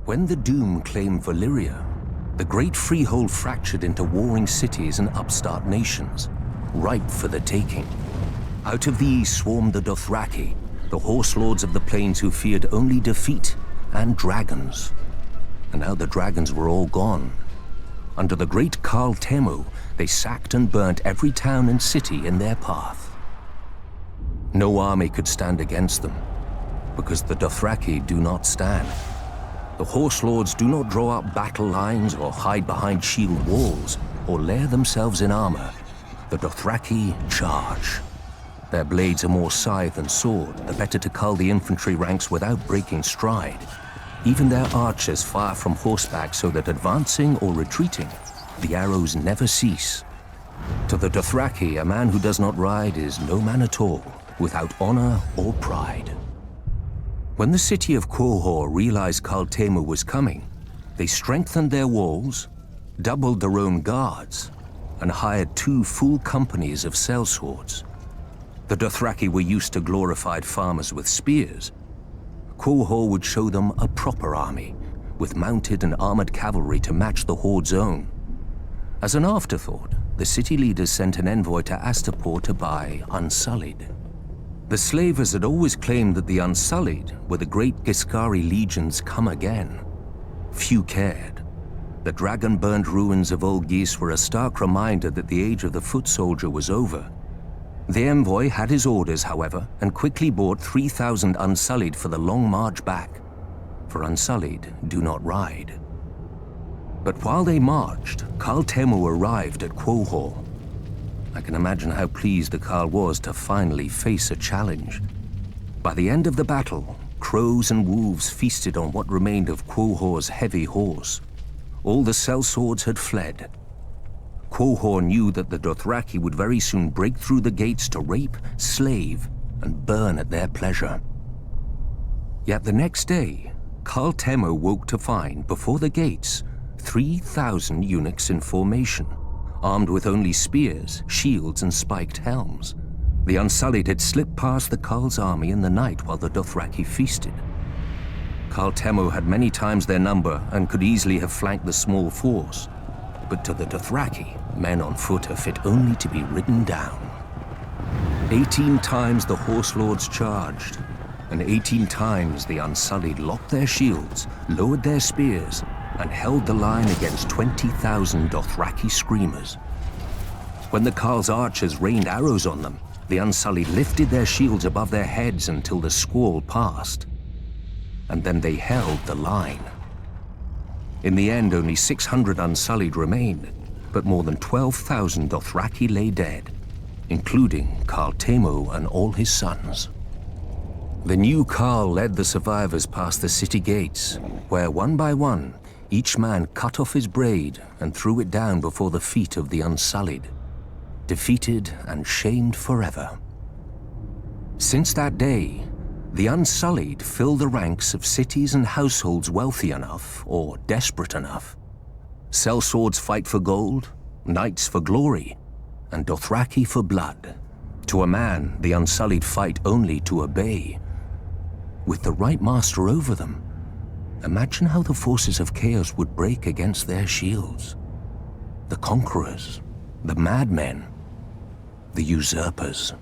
When the Doom claimed Valyria, the great freehold fractured into warring cities and upstart nations, ripe for the taking. Out of the east swarmed the Dothraki, the horse lords of the plains who feared only defeat and dragons. And now the dragons were all gone. Under the great Khal Temu, they sacked and burnt every town and city in their path. No army could stand against them, because the Dothraki do not stand. The horse lords do not draw up battle lines or hide behind shield walls or lair themselves in armor. The Dothraki charge. Their blades are more scythe than sword, the better to cull the infantry ranks without breaking stride. Even their archers fire from horseback so that advancing or retreating, the arrows never cease. To the Dothraki, a man who does not ride is no man at all, without honor or pride. When the city of Qohor realized Khal Temu was coming, they strengthened their walls, doubled their own guards, and hired 2 full companies of sellswords. The Dothraki were used to glorified farmers with spears. Qohor would show them a proper army, with mounted and armored cavalry to match the Horde's own. As an afterthought, the city leaders sent an envoy to Astapor to buy Unsullied. The slavers had always claimed that the Unsullied were the great Giscari legions come again. Few cared. The dragon-burned ruins of Old Gis were a stark reminder that the age of the foot soldier was over. The envoy had his orders, however, and quickly bought 3,000 Unsullied for the long march back. For Unsullied do not ride. But while they marched, Khal Temu arrived at Qohor. I can imagine how pleased the Khal was to finally face a challenge. By the end of the battle, crows and wolves feasted on what remained of Qohor's heavy horse. All the sellswords had fled. Qohor knew that the Dothraki would very soon break through the gates to rape, slave, and burn at their pleasure. Yet the next day, Khal Temu woke to find, before the gates, 3,000 eunuchs in formation, armed with only spears, shields, and spiked helms. The Unsullied had slipped past the Khal's army in the night while the Dothraki feasted. Khal Temu had many times their number and could easily have flanked the small force. But to the Dothraki, men on foot are fit only to be ridden down. 18 times the horse lords charged, and 18 times the Unsullied locked their shields, lowered their spears, and held the line against 20,000 Dothraki screamers. When the Khal's archers rained arrows on them, the Unsullied lifted their shields above their heads until the squall passed. And then they held the line. In the end, only 600 Unsullied remained, but more than 12,000 Dothraki lay dead, including Khal Temu and all his sons. The new Khal led the survivors past the city gates, where one by one, each man cut off his braid and threw it down before the feet of the Unsullied, defeated and shamed forever. Since that day, the Unsullied fill the ranks of cities and households wealthy enough or desperate enough. Sellswords fight for gold, knights for glory, and Dothraki for blood. To a man, the Unsullied fight only to obey. With the right master over them, imagine how the forces of chaos would break against their shields. The conquerors, the madmen, the usurpers.